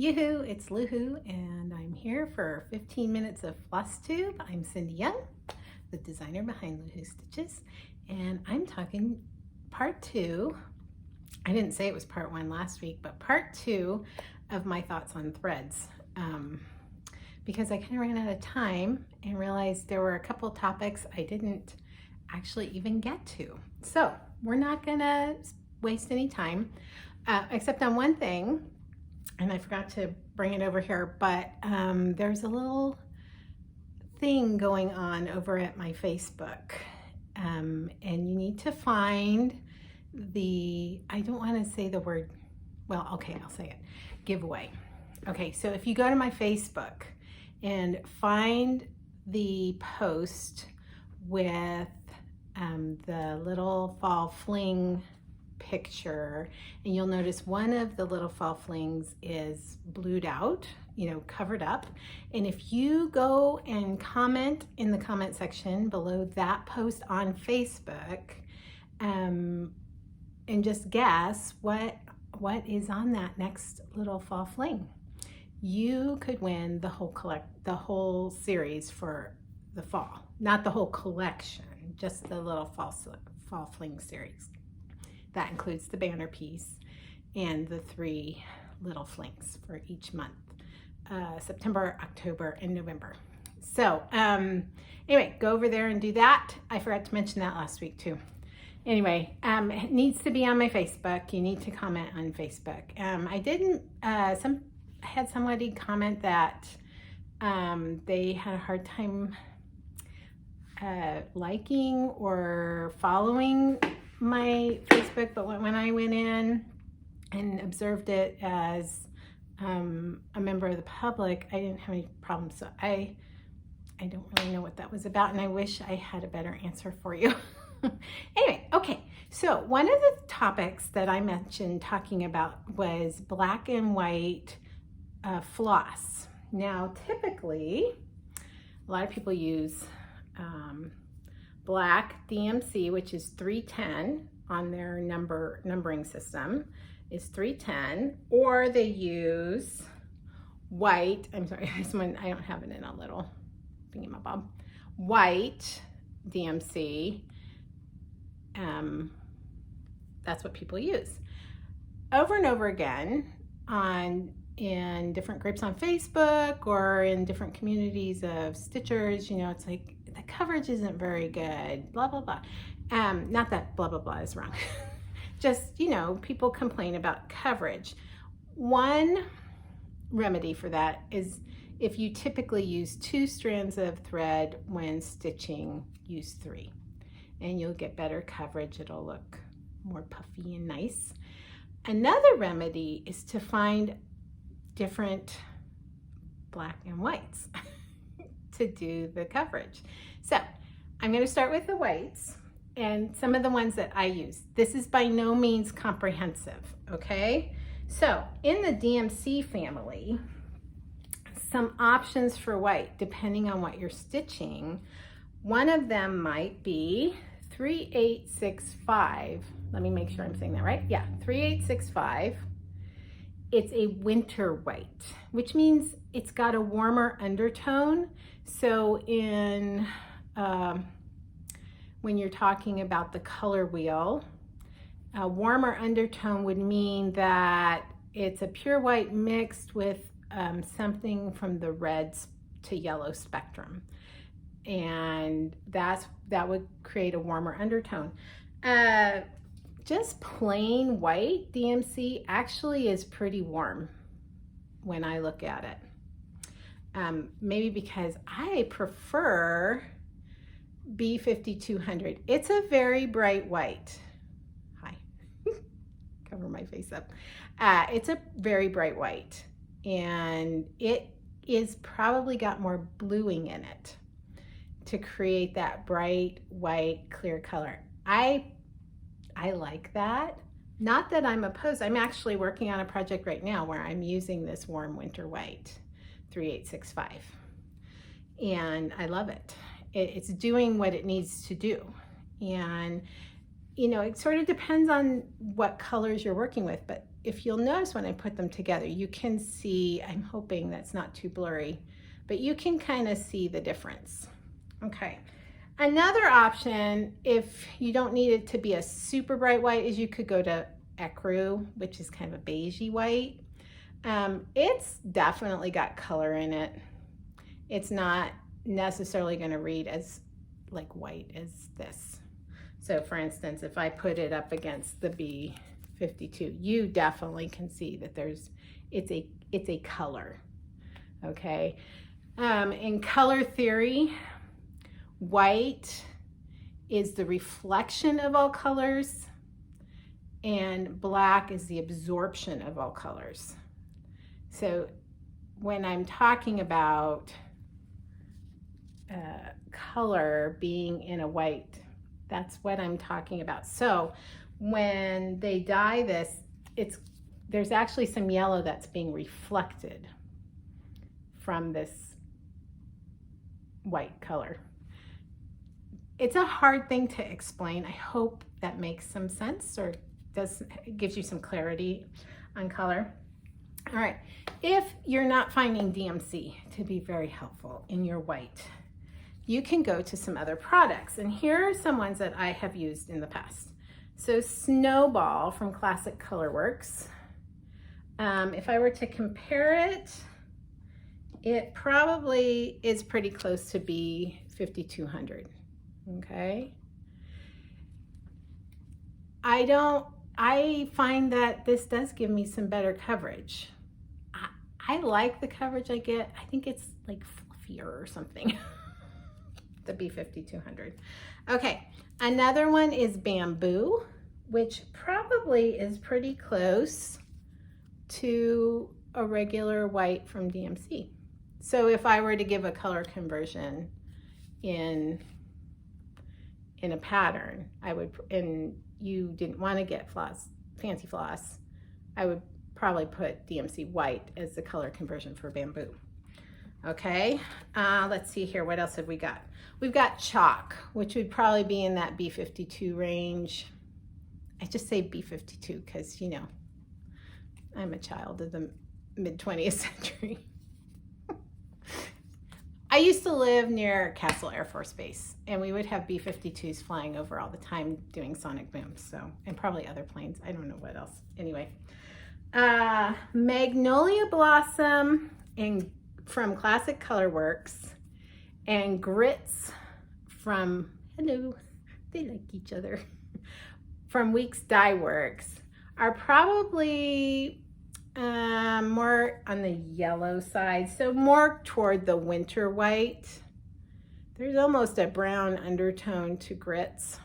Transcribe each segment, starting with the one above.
Yoo-hoo, it's Luhu, and I'm here for 15 minutes of Flosstube. I'm Cyndy Young, the designer behind Luhu Stitches, and I'm talking part two. I didn't say it was part one last week, but part two of my thoughts on threads, because I kind of ran out of time and realized there were a couple topics I didn't actually even get to. So we're not gonna waste any time, except on one thing. And I forgot to bring it over here, but there's a little thing going on over at my Facebook. And you need to find I don't want to say the word, well, okay, I'll say it, giveaway. Okay, so if you go to my Facebook and find the post with the little fall fling picture, and you'll notice one of the little fall flings is blued out, covered up. And if you go and comment in the comment section below that post on Facebook, and just guess what is on that next little fall fling, you could win the whole series for the fall. Not the whole collection, just the little fall fling series. That includes the banner piece and the 3 little flings for each month, September, October, and November. So anyway, go over there and do that. I forgot to mention that last week too. Anyway, it needs to be on my Facebook. You need to comment on Facebook. I had somebody comment that they had a hard time liking or following my Facebook, but when I went in and observed it as a member of the public, I didn't have any problems. So I don't really know what that was about, and I wish I had a better answer for you. Anyway, okay, so one of the topics that I mentioned talking about was black and white floss. Now, typically, a lot of people use black DMC, which is 310 on their numbering system, is 310, or they use white. I'm sorry, this one I don't have it in a little thingamabob. White DMC. That's what people use over and over again in different groups on Facebook or in different communities of stitchers. It's like the coverage isn't very good, blah blah blah. Not that blah blah blah is wrong. Just people complain about coverage. One remedy for that is, if you typically use 2 strands of thread when stitching, use 3. And you'll get better coverage. It'll look more puffy and nice. Another remedy is to find different black and whites to do the coverage. So I'm going to start with the whites and some of the ones that I use. This is by no means comprehensive, okay? So in the DMC family, some options for white, depending on what you're stitching. One of them might be 3865. Let me make sure I'm saying that right. Yeah, 3865. It's a winter white, which means it's got a warmer undertone. So when you're talking about the color wheel, a warmer undertone would mean that it's a pure white mixed with something from the reds to yellow spectrum. And that would create a warmer undertone. Just plain white DMC actually is pretty warm when I look at it. Maybe because I prefer B5200. It's a very bright white. Hi, cover my face up. It's a very bright white, and it is probably got more bluing in it to create that bright white clear color. I like that. Not that I'm opposed. I'm actually working on a project right now where I'm using this warm winter white 3865, and I love it. It's doing what it needs to do. And you know, it sort of depends on what colors you're working with, but if you'll notice when I put them together, you can see, I'm hoping that's not too blurry, but you can kind of see the difference. Okay. Another option, if you don't need it to be a super bright white, is you could go to ecru, which is kind of a beigey white. It's definitely got color in it. It's not necessarily going to read as like white as this. So for instance, if I put it up against the B52, you definitely can see that it's a color. Okay. In color theory, white is the reflection of all colors, and black is the absorption of all colors. So when I'm talking about color being in a white, that's what I'm talking about. So when they dye this, there's actually some yellow that's being reflected from this white color. It's a hard thing to explain. I hope that makes some sense or gives you some clarity on color. All right, if you're not finding DMC to be very helpful in your white, you can go to some other products. And here are some ones that I have used in the past. So Snowball from Classic Colorworks. If I were to compare it, it probably is pretty close to B5200. Okay. I find that this does give me some better coverage. I like the coverage I get. I think it's like fluffier or something. The B5200. Okay, another one is Bamboo, which probably is pretty close to a regular white from DMC. So if I were to give a color conversion in a pattern, I would, and you didn't want to get fancy floss, I would probably put DMC White as the color conversion for Bamboo. Okay, let's see here. What else have we got? We've got Chalk, which would probably be in that B52 range. I just say B52 because, you know, I'm a child of the mid-20th century. I used to live near Castle Air Force Base, and we would have B-52s flying over all the time doing sonic booms, so, and probably other planes. I don't know what else. Anyway, Magnolia Blossom from Classic Colorworks, and Grits from, hello, they like each other, from Weeks Dye Works are probably more on the yellow side, so more toward the winter white. There's almost a brown undertone to Grits.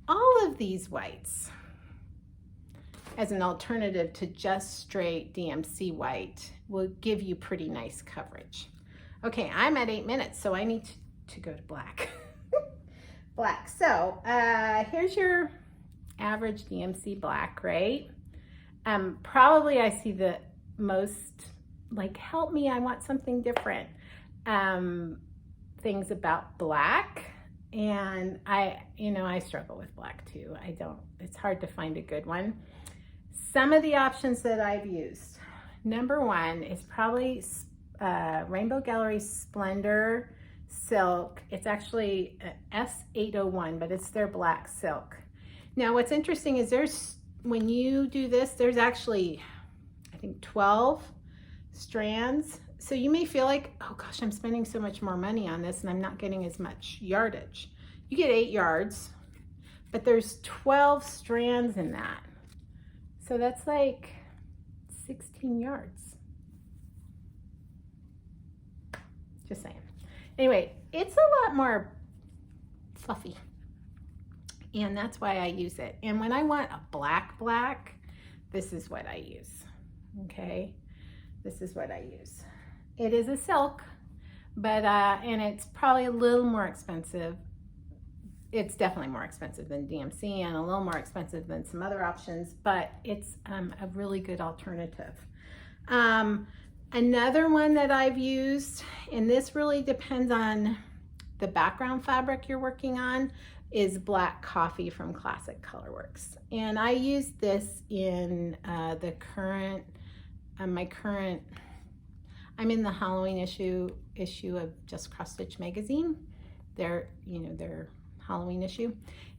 All of these whites, as an alternative to just straight DMC white, will give you pretty nice coverage. Okay, I'm at 8 minutes, so I need to go to black. Black. So here's your average DMC black, right? Probably I see the most, like, help me, I want something different, things about black. And I struggle with black too. It's hard to find a good one. Some of the options that I've used, number one is probably Rainbow Gallery Splendor Silk. It's actually S801, but it's their black silk. Now what's interesting is when you do this, there's actually, I think, 12 strands. So you may feel like, oh gosh, I'm spending so much more money on this and I'm not getting as much yardage. You get 8 yards, but there's 12 strands in that. So that's like 16 yards. Just saying. Anyway, it's a lot more fluffy. And that's why I use it. And when I want a black, this is what I use. Okay, this is what I use. It is a silk, but and it's probably a little more expensive. It's definitely more expensive than DMC and a little more expensive than some other options, but it's a really good alternative. Another one that I've used, and this really depends on the background fabric you're working on, is Black Coffee from Classic Colorworks. And I used this in I'm in the Halloween issue of Just Cross Stitch magazine, their Halloween issue.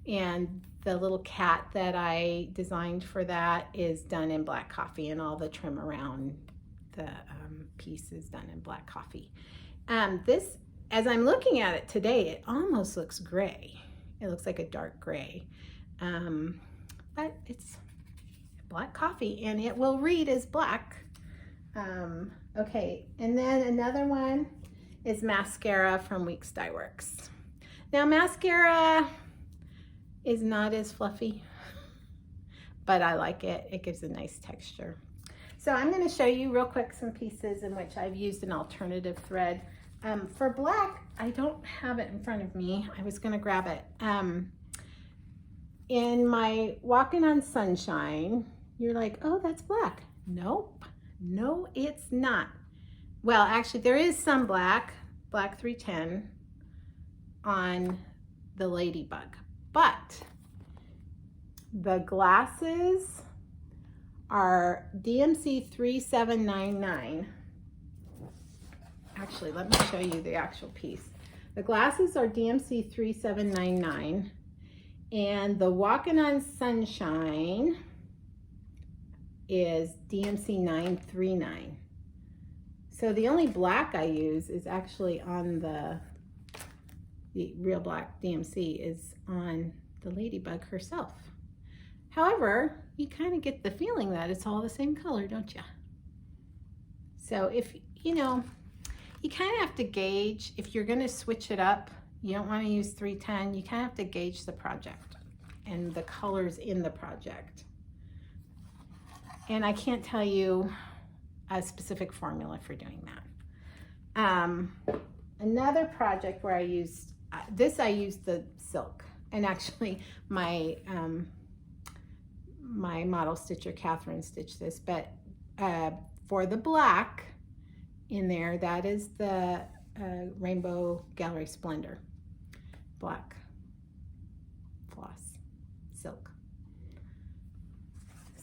And the little cat that I designed for that is done in Black Coffee, and all the trim around the piece is done in Black Coffee. This, as I'm looking at it today, it almost looks gray. It looks like a dark gray, but it's Black Coffee and it will read as black. Okay, and then another one is Mascara from Weeks Dye Works. Now mascara is not as fluffy, but I like it. It gives a nice texture. So I'm going to show you real quick some pieces in which I've used an alternative thread. For black, I don't have it in front of me. I was going to grab it. In my Walking on Sunshine, you're like, oh, that's black. Nope. No, it's not. Well, actually, there is some black 310 on the Ladybug, but the glasses are DMC 3799. Actually, let me show you the actual piece. The glasses are DMC 3799, and the Walking on Sunshine is DMC 939. So the only black I use is actually on the real black DMC is on the Ladybug herself. However, you kind of get the feeling that it's all the same color, don't you? So if, you kind of have to gauge, if you're going to switch it up, you don't want to use 310, you kind of have to gauge the project and the colors in the project. And I can't tell you a specific formula for doing that. Another project where I used, I used the silk, and actually my model stitcher, Catherine, stitched this, but for the black in there, that is the Rainbow Gallery Splendor black floss silk.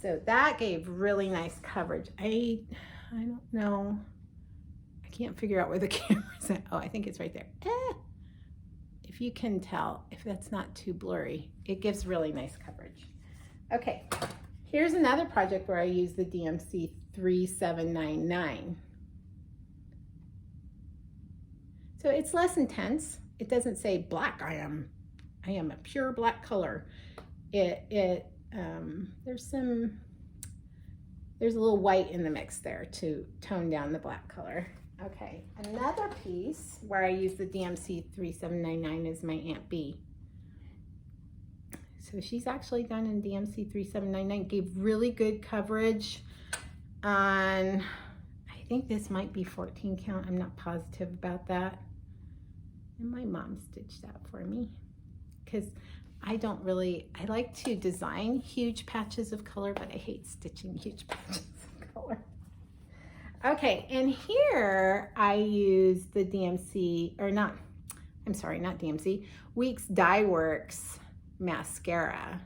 So that gave really nice coverage. I don't know. I can't figure out where the camera's at. Oh, I think it's right there. If you can tell, if that's not too blurry, it gives really nice coverage. Okay, here's another project where I use the DMC 3799. So it's less intense. It doesn't say black. I am a pure black color. There's a little white in the mix there to tone down the black color. Okay, another piece where I use the DMC 3799 is my Aunt B. So she's actually done in DMC 3799, gave really good coverage on, I think this might be 14 count, I'm not positive about that. And my mom stitched that for me because I like to design huge patches of color, but I hate stitching huge patches of color. Okay, and here I use the DMC, not DMC, Weeks Dye Works mascara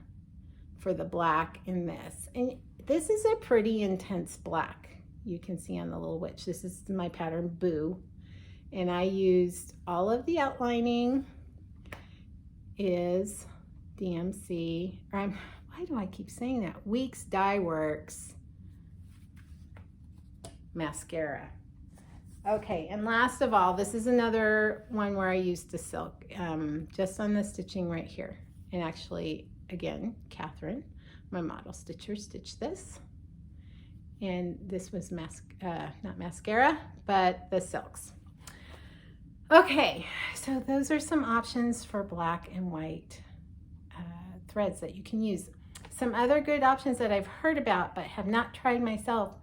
for the black in this. And this is a pretty intense black. You can see on the little witch. This is my pattern Boo. And I used all of the outlining is DMC, why do I keep saying that? Weeks Dye Works mascara. Okay, and last of all, this is another one where I used the silk, just on the stitching right here. And actually, again, Catherine, my model stitcher, stitched this. And this was not mascara, but the silks. Okay, so those are some options for black and white threads that you can use. Some other good options that I've heard about but have not tried myself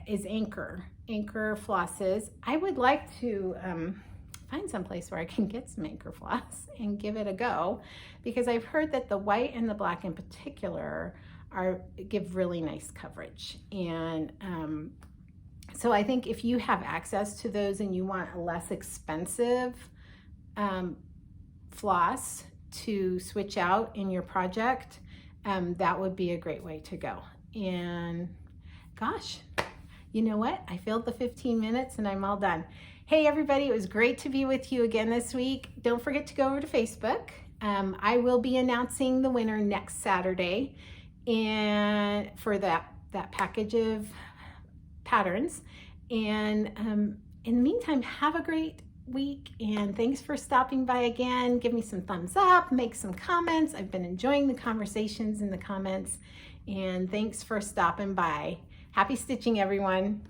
is anchor flosses. I would like to find some place where I can get some anchor floss and give it a go, because I've heard that the white and the black in particular give really nice coverage. And so I think if you have access to those and you want a less expensive floss to switch out in your project, that would be a great way to go. And gosh, you know what? I filled the 15 minutes and I'm all done. Hey everybody, it was great to be with you again this week. Don't forget to go over to Facebook. I will be announcing the winner next Saturday and for that package of patterns. And in the meantime, have a great week, and thanks for stopping by again. Give me some thumbs up, make some comments. I've been enjoying the conversations in the comments, and thanks for stopping by. Happy stitching, everyone.